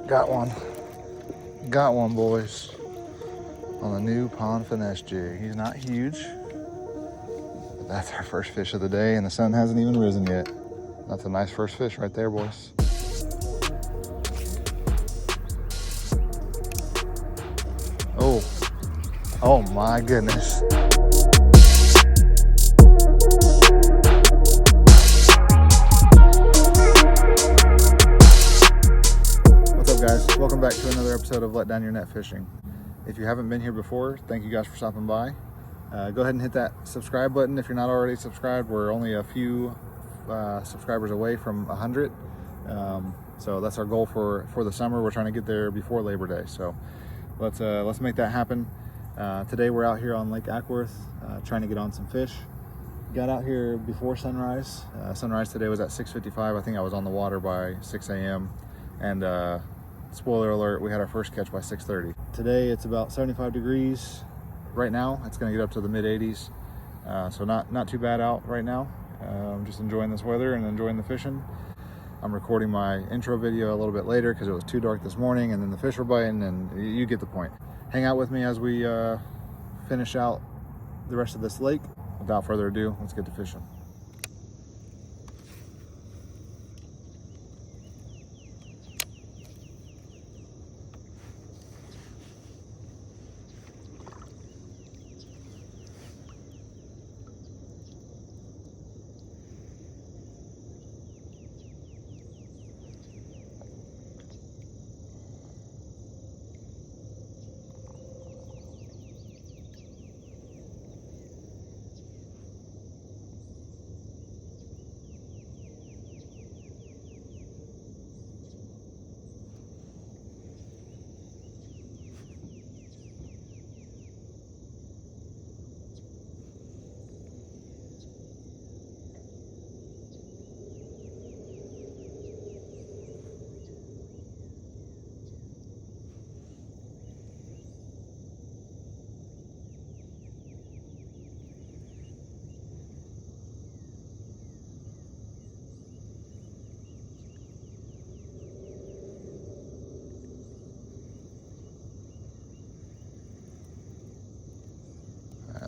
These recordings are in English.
Got one. Got one, boys. On the new pond finesse jig. He's not huge, but that's our first fish of the day, and the sun hasn't even risen yet. That's a nice first fish right there, boys. Oh my goodness. What's up, guys? Welcome back to another episode of Let Down Your Net Fishing. If you haven't been here before, thank you guys for stopping by. Go ahead and hit that subscribe button if you're not already subscribed. We're only a few subscribers away from 100. So that's our goal for the summer. We're trying to get there before Labor Day. So let's make that happen. Today we're out here on Lake Acworth trying to get on some fish. Got out here before sunrise. Sunrise today was at 6:55. I think I was on the water by 6 a.m. And spoiler alert, we had our first catch by 6:30. Today it's about 75 degrees. Right now it's going to get up to the mid 80s. So not too bad out right now. I'm just enjoying this weather and enjoying the fishing. I'm recording my intro video a little bit later because it was too dark this morning, and then the fish were biting, and you get the point. Hang out with me as we finish out the rest of this lake. Without further ado, let's get to fishing.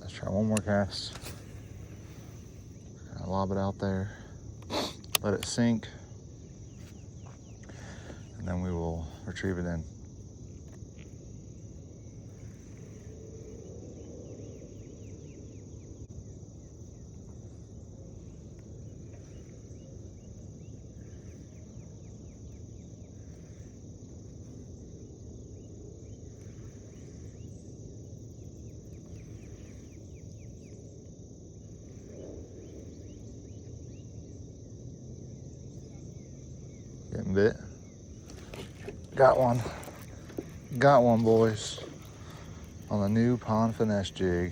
Let's try one more cast. Lob it out there, let it sink, and then we will retrieve it in. Getting bit. Got one, boys, on the new pond finesse jig.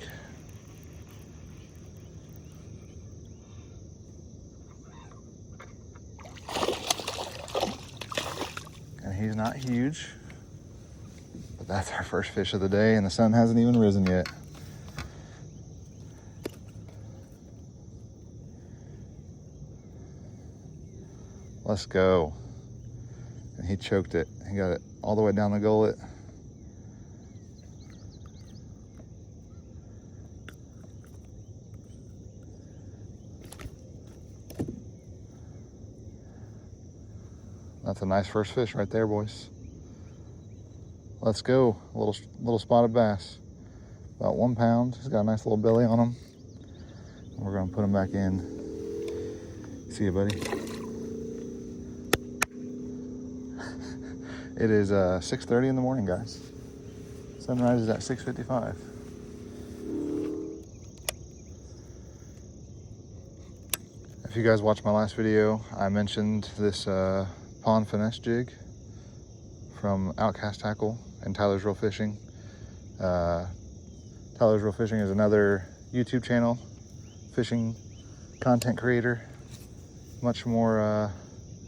And he's not huge, but that's our first fish of the day, and the sun hasn't even risen yet. Let's go. And he choked it. He got it all the way down the gullet. That's a nice first fish right there, boys. Let's go. A little spotted bass. About 1 pound. He's got a nice little belly on him. We're gonna put him back in. See you, buddy. It is 6:30 in the morning, guys. Sunrise is at 6:55. If you guys watched my last video, I mentioned this pond finesse jig from Outkasttackle and Tyler's Real Fishing. Tyler's Real Fishing is another YouTube channel, fishing content creator, much more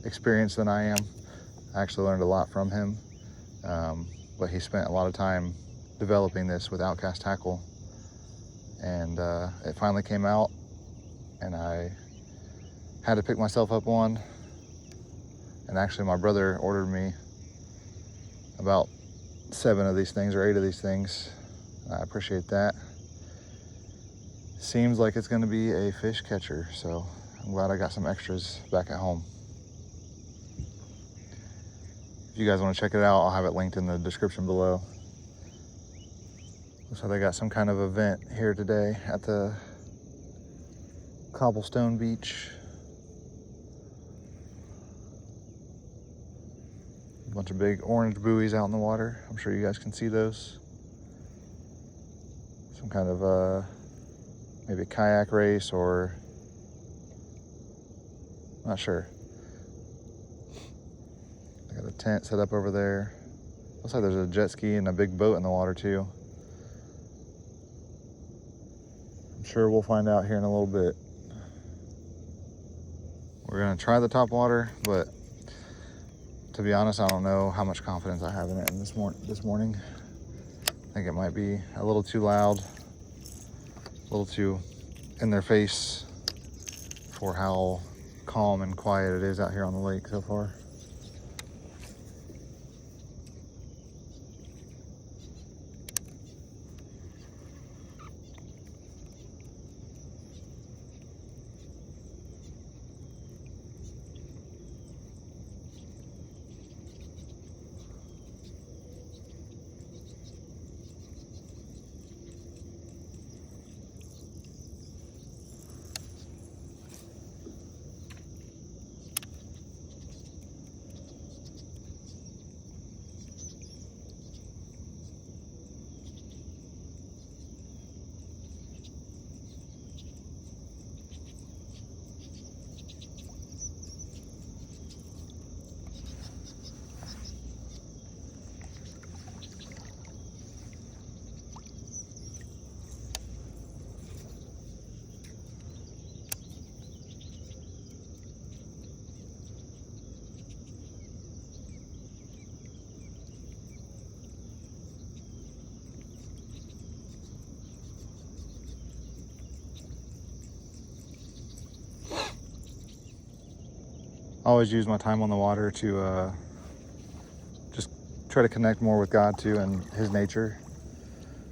experienced than I am. I actually learned a lot from him, but he spent a lot of time developing this with Outkasttackle, and it finally came out, and I had to pick myself up one. And actually my brother ordered me about 7 of these things or 8 of these things. I appreciate that. Seems like it's going to be a fish catcher, so I'm glad I got some extras back at home. If you guys want to check it out, I'll have it linked in the description below. Looks like they got some kind of event here today at the cobblestone beach. A bunch of big orange buoys out in the water. I'm sure you guys can see those. Some kind of maybe a kayak race, or not sure. I got a tent set up over there. Looks like there's a jet ski and a big boat in the water too. I'm sure we'll find out here in a little bit. We're gonna try the top water, but to be honest, I don't know how much confidence I have in it this morning. I think it might be a little too loud, a little too in their face for how calm and quiet it is out here on the lake so far. I always use my time on the water to just try to connect more with God too and His nature.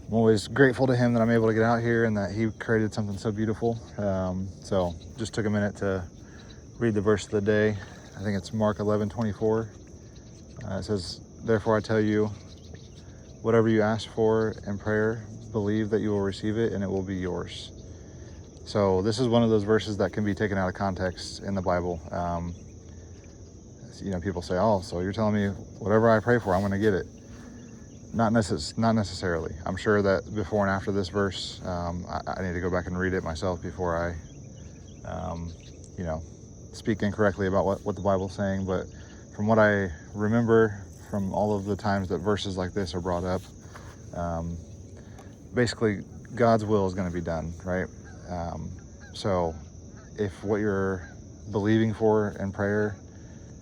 I'm always grateful to Him that I'm able to get out here and that He created something so beautiful. So just took a minute to read the verse of the day. I think it's Mark 11:24. It says, "Therefore I tell you, whatever you ask for in prayer, believe that you will receive it and it will be yours." So this is one of those verses that can be taken out of context in the Bible. People say, "Oh, so you're telling me whatever I pray for, I'm going to get it." Not necessarily. I'm sure that before and after this verse, I need to go back and read it myself before I, speak incorrectly about what the Bible's saying. But from what I remember from all of the times that verses like this are brought up, basically God's will is going to be done, right? So if what you're believing for in prayer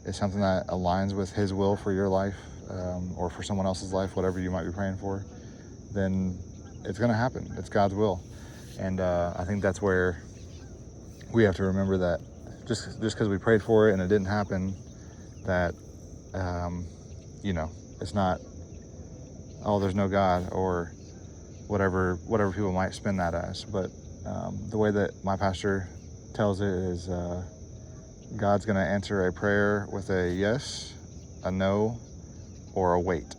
is something that aligns with His will for your life, or for someone else's life, whatever you might be praying for, then it's going to happen. It's God's will. And I think that's where we have to remember that just because we prayed for it and it didn't happen, that, it's not, "Oh, there's no God," or whatever people might spin that as. But the way that my pastor tells it is God's going to answer a prayer with a yes, a no, or a wait.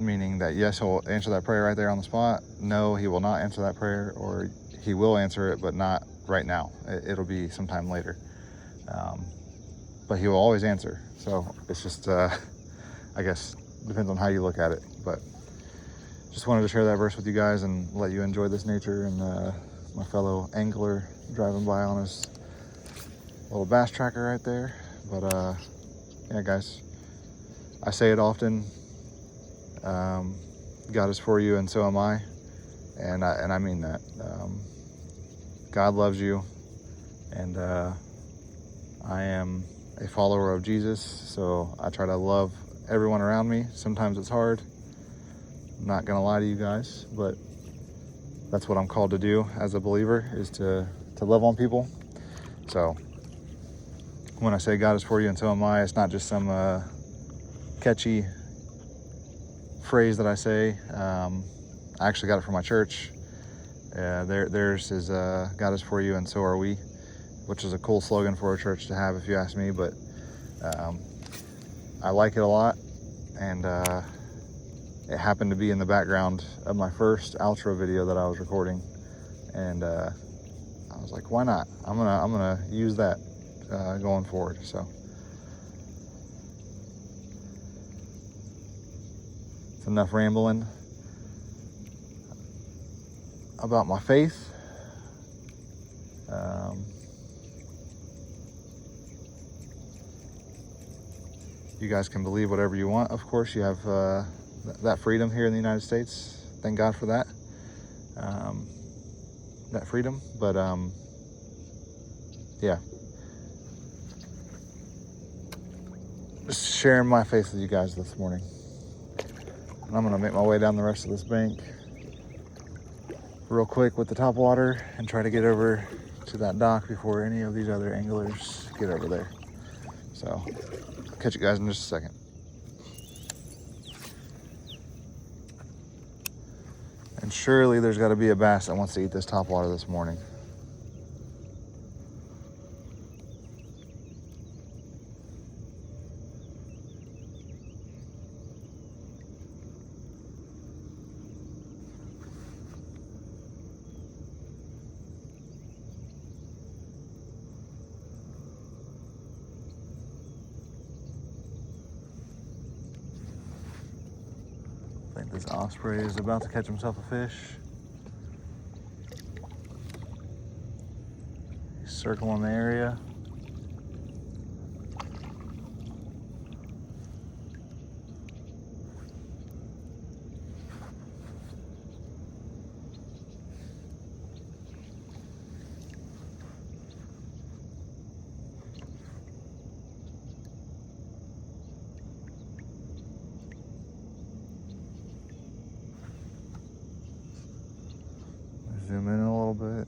Meaning that yes, He'll answer that prayer right there on the spot. No, He will not answer that prayer, or He will answer it, but not right now. It'll be sometime later. But He will always answer. So it's just, I guess, depends on how you look at it. But just wanted to share that verse with you guys and let you enjoy this nature, and my fellow angler driving by on his little bass tracker right there. But yeah, guys, I say it often, God is for you and so am I, and I mean that. God loves you, and I am a follower of Jesus, so I try to love everyone around me. Sometimes it's hard, I'm not gonna lie to you guys, but that's what I'm called to do as a believer, is to love on people. So when I say God is for you and so am I, it's not just some catchy phrase that I say. I actually got it from my church. Theirs is God is for you and so are we, which is a cool slogan for a church to have if you ask me, but I like it a lot, and it happened to be in the background of my first outro video that I was recording, and I was like, why not? I'm gonna use that going forward. So it's enough rambling about my faith. You guys can believe whatever you want. Of course, you have that freedom here in the United States. Thank God for that. That freedom. But yeah. Just sharing my faith with you guys this morning. And I'm gonna make my way down the rest of this bank real quick with the top water and try to get over to that dock before any of these other anglers get over there. So catch you guys in just a second. And surely there's got to be a bass that wants to eat this top water this morning. I think this Osprey is about to catch himself a fish. He's circling the area. Zoom in a little bit.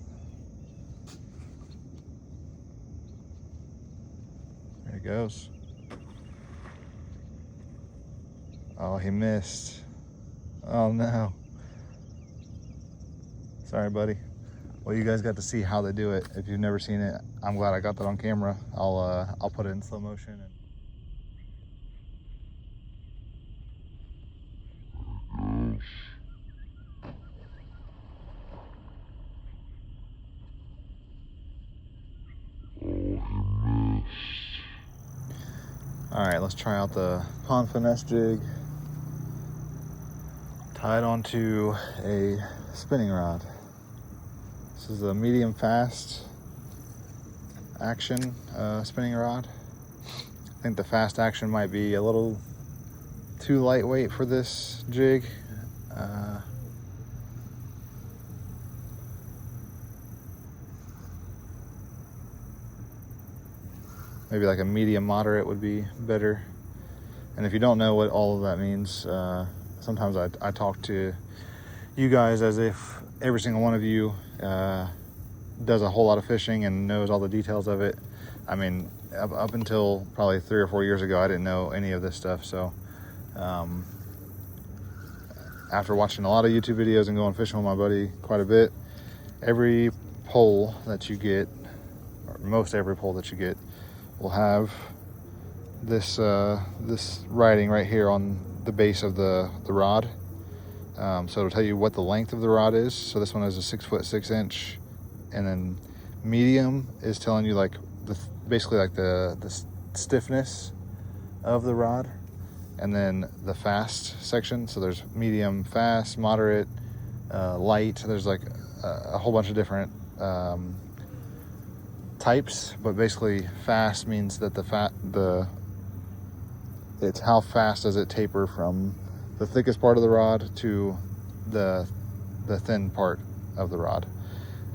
There he goes. Oh, he missed. Oh no. Sorry, buddy. Well, you guys got to see how they do it. If you've never seen it, I'm glad I got that on camera. I'll put it in slow motion. All right, let's try out the pond finesse jig. Tied onto a spinning rod. This is a medium fast action spinning rod. I think the fast action might be a little too lightweight for this jig. Maybe like a medium moderate would be better. And if you don't know what all of that means, sometimes I talk to you guys as if every single one of you does a whole lot of fishing and knows all the details of it. I mean, up until probably 3 or 4 years ago, I didn't know any of this stuff. So after watching a lot of YouTube videos and going fishing with my buddy quite a bit, every pole that you get, or most every pole that you get, will have this this writing right here on the base of the rod. So it'll tell you what the length of the rod is. So this one is a 6 foot 6 inch, and then medium is telling you like basically like the stiffness of the rod, and then the fast section. So there's medium, fast, moderate, light. There's like a whole bunch of different types, but basically fast means that it's how fast does it taper from the thickest part of the rod to the thin part of the rod.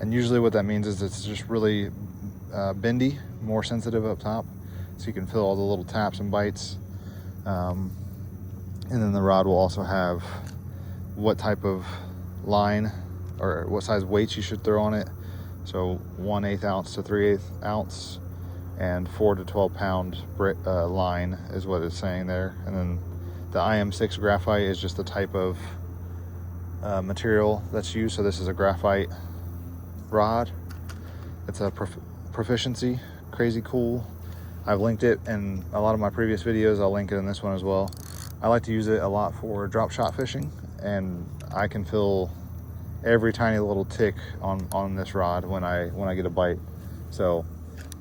And usually what that means is it's just really bendy, more sensitive up top, so you can feel all the little taps and bites. And then the rod will also have what type of line or what size weights you should throw on it. So 1/8 ounce to 3/8 ounce and 4 to 12 pound line is what it's saying there. And then the IM6 graphite is just the type of material that's used. So this is a graphite rod. It's a Profishiency, crazy cool. I've linked it in a lot of my previous videos. I'll link it in this one as well. I like to use it a lot for drop shot fishing, and I can feel every tiny little tick on this rod when I get a bite. So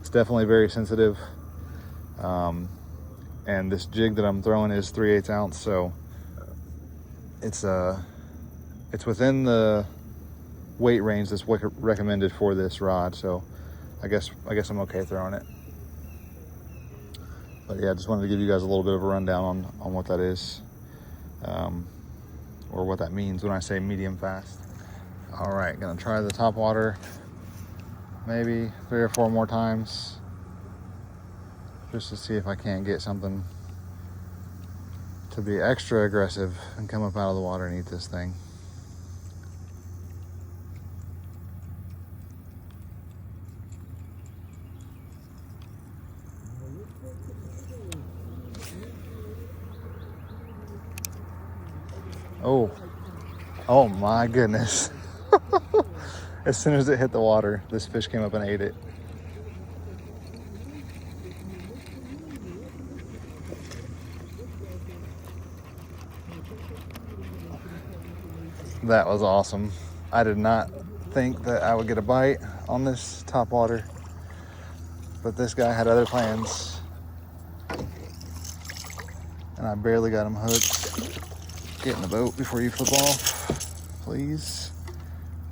it's definitely very sensitive. And this jig that I'm throwing is 3/8 ounce, so it's within the weight range that's recommended for this rod. So I guess I'm okay throwing it. But yeah, I just wanted to give you guys a little bit of a rundown on what that is, or what that means when I say medium fast. All right, gonna try the top water maybe 3 or 4 more times just to see if I can't get something to be extra aggressive and come up out of the water and eat this thing. Oh my goodness. As soon as it hit the water, this fish came up and ate it. That was awesome. I did not think that I would get a bite on this top water, but this guy had other plans, and I barely got him hooked. Get in the boat before you flip off, please.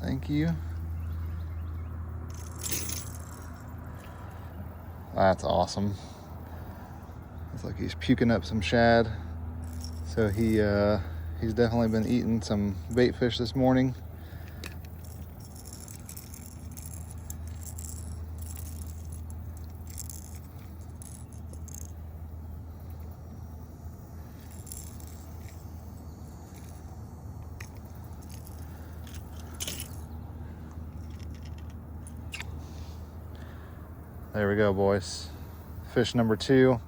Thank you. That's awesome. Looks like he's puking up some shad. So he's definitely been eating some bait fish this morning. There we go, boys. Fish number 2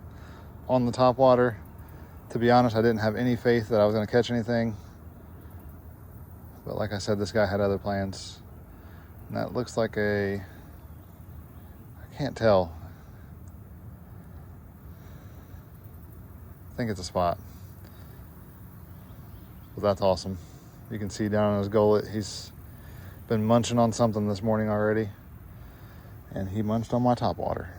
on the top water. To be honest, I didn't have any faith that I was going to catch anything. But like I said, this guy had other plans. And that looks like I can't tell. I think it's a spot. But that's awesome. You can see down in his gullet, he's been munching on something this morning already. And he munched on my top water.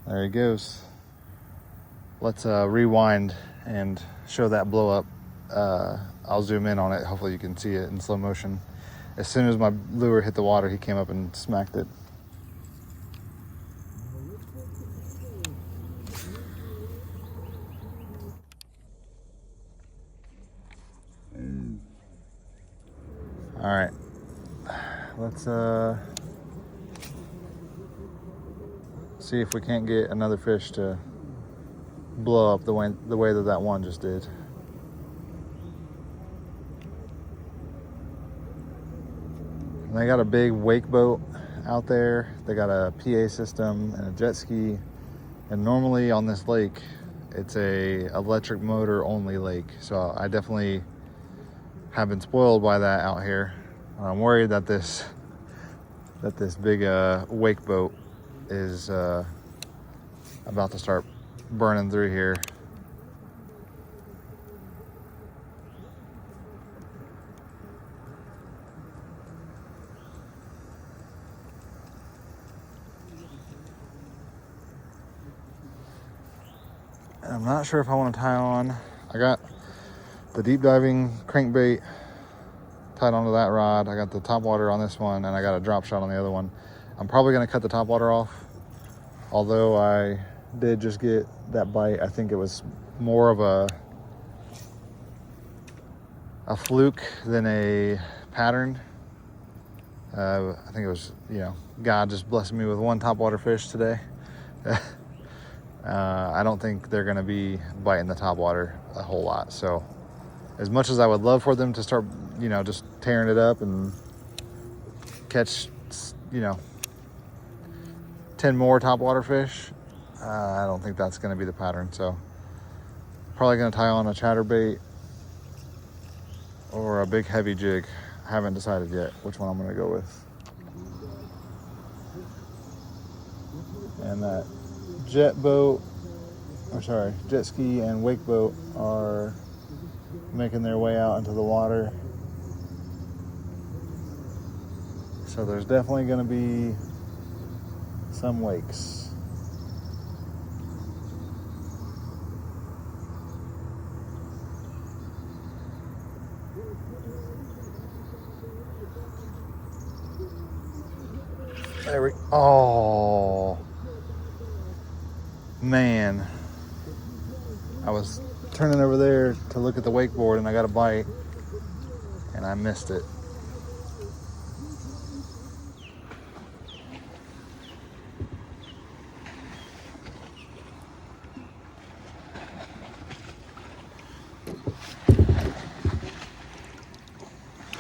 There he goes. Let's rewind and show that blow up. I'll zoom in on it. Hopefully you can see it in slow motion. As soon as my lure hit the water, he came up and smacked it. All right. Let's see if we can't get another fish to blow up the way that one just did. And they got a big wake boat out there. They got a PA system and a jet ski. And normally on this lake, it's a electric motor only lake. So I definitely have been spoiled by that out here. I'm worried that this big wake boat is about to start burning through here. And I'm not sure if I want to tie on. I got the deep diving crankbait tied onto that rod. I got the top water on this one, and I got a drop shot on the other one. I'm probably going to cut the top water off. Although I did just get that bite, I think it was more of a fluke than a pattern. I think it was, God just blessed me with one top water fish today. I don't think they're going to be biting the top water a whole lot. So as much as I would love for them to start, just tearing it up and catch, 10 more topwater fish, I don't think that's going to be the pattern. So probably going to tie on a chatterbait or a big heavy jig. I haven't decided yet which one I'm going to go with. And that jet ski and wake boat are making their way out into the water. So there's definitely going to be some wakes. There we go. Oh, man. I was turning over there to look at the wakeboard and I got a bite and I missed it.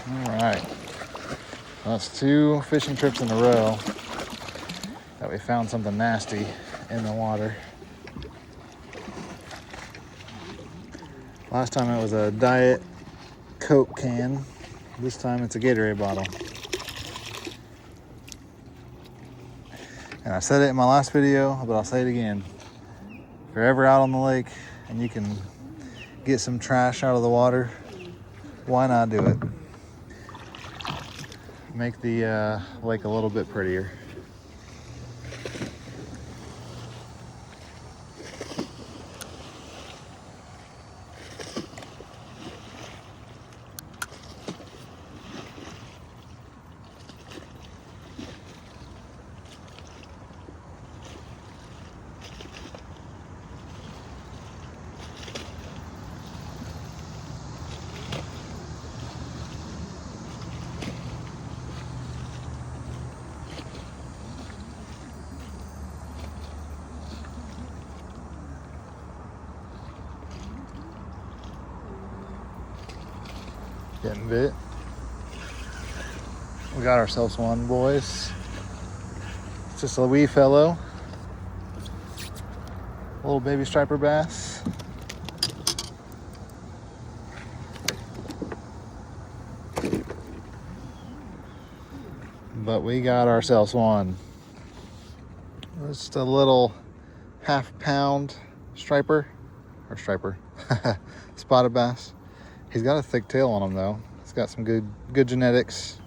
All right. That's 2 fishing trips in a row that we found something nasty in the water. Last time it was a Diet Coke can. This time it's a Gatorade bottle. And I said it in my last video, but I'll say it again. If you're ever out on the lake and you can get some trash out of the water, why not do it? Make the lake a little bit prettier. Getting bit. We got ourselves one, boys. It's just a wee fellow. Little baby striper bass. But we got ourselves one. Just a little half-pound striper, spotted bass. He's got a thick tail on him though. He's got some good genetics.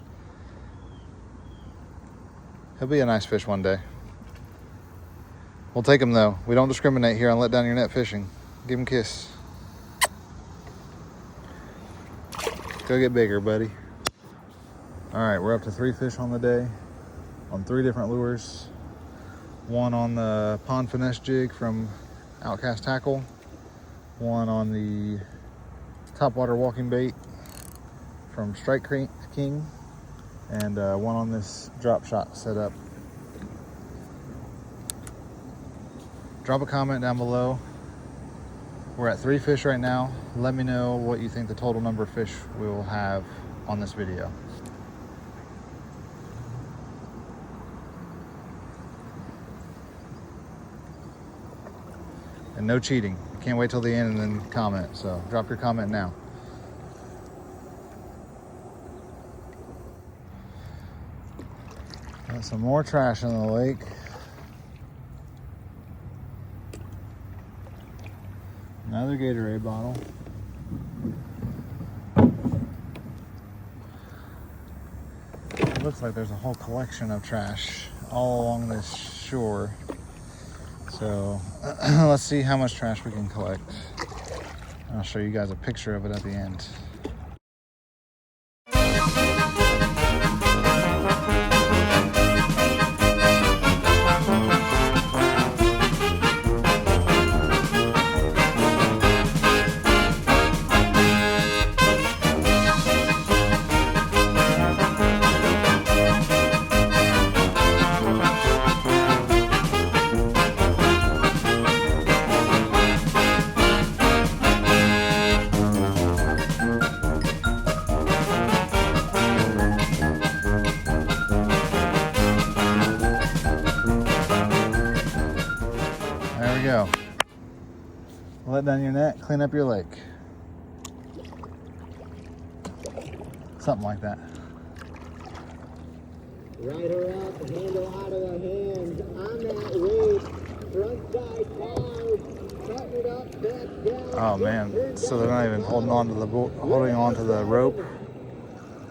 He'll be a nice fish one day. We'll take him though. We don't discriminate here on Let Down Your Net Fishing. Give him a kiss. Go get bigger, buddy. All right, we're up to 3 fish on the day on 3 different lures. One on the pond finesse jig from Outkasttackle. One on the topwater walking bait from Strike King, and one on this drop shot setup. Drop a comment down below. We're at 3 fish right now. Let me know what you think the total number of fish we will have on this video. And no cheating. Can't wait till the end and then comment. So drop your comment now. Got some more trash in the lake. Another Gatorade bottle. It looks like there's a whole collection of trash all along this shore. So let's see how much trash we can collect. I'll show you guys a picture of it at the end. There we go. Let down your net, clean up your lake. Something like that. Rider up, handle out of the hands, on that wave, front side hard, cutting it up, back down. Oh man, so they're not even holding on to the rope.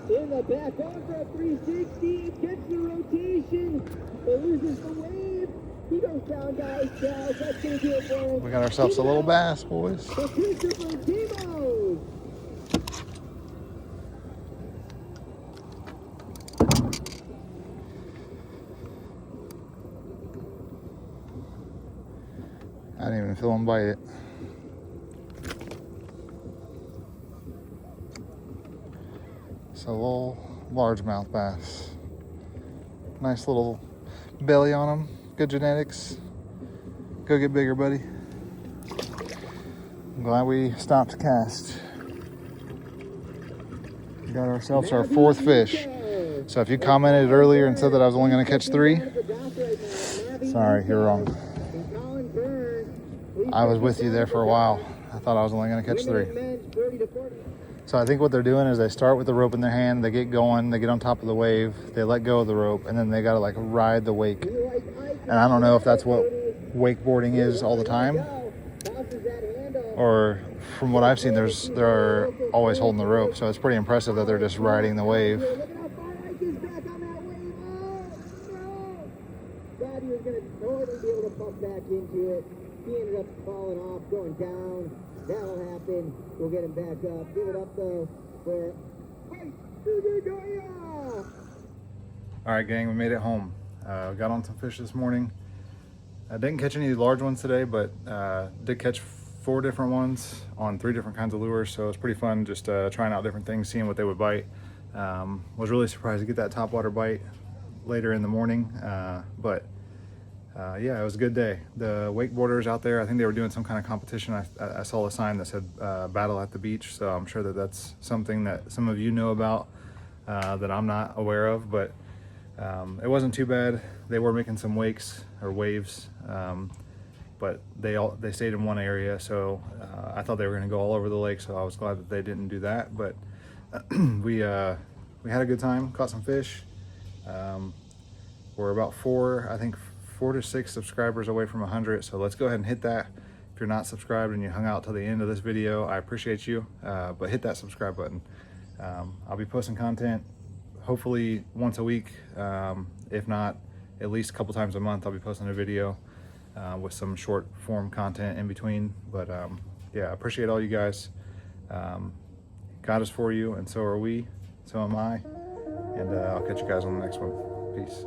In the back, on for a 360, gets the rotation, it loses the wave, he goes down, guys, that's gonna do it for him. We got ourselves a little bass, boys. For Christopher Demos. I didn't even feel him bite it. It's a little largemouth bass. Nice little belly on him. Good genetics. Go get bigger, buddy. I'm glad we stopped to cast. We got ourselves our 4th fish. So if you commented earlier and said that I was only going to catch 3, sorry, you're wrong. I was with you there for a while. I thought I was only going to catch 3. So I think what they're doing is they start with the rope in their hand, they get going, they get on top of the wave, they let go of the rope, and then they got to like ride the wake. And I don't know if that's what wakeboarding is all the time, or from what I've seen, they're always holding the rope. So it's pretty impressive that they're just riding the wave. Thought he was going to totally be able to pump back into it. He ended up falling off, going down. That'll happen. We'll get him back up. Give it up, though, for... All right, gang, we made it home. Got on some fish this morning. I didn't catch any large ones today, but did catch 4 different ones on 3 different kinds of lures, so it's pretty fun just trying out different things, seeing what they would bite. Was really surprised to get that topwater bite later in the morning, but yeah, it was a good day. The wakeboarders out there, I think they were doing some kind of competition. I saw a sign that said battle at the beach, so I'm sure that that's something that some of you know about that I'm not aware of, but it wasn't too bad. They were making some wakes or waves, but they stayed in one area, so I thought they were going to go all over the lake, so I was glad that they didn't do that. But we had a good time, caught some fish. We're about 4 to 6 subscribers away from 100, so let's go ahead and hit that. If you're not subscribed and you hung out till the end of this video, I appreciate you, but hit that subscribe button. I'll be posting content hopefully once a week, if not at least a couple times a month. I'll be posting a video with some short form content in between. But yeah, I appreciate all you guys. God is for you, and so are we, so am I, and I'll catch you guys on the next one. Peace.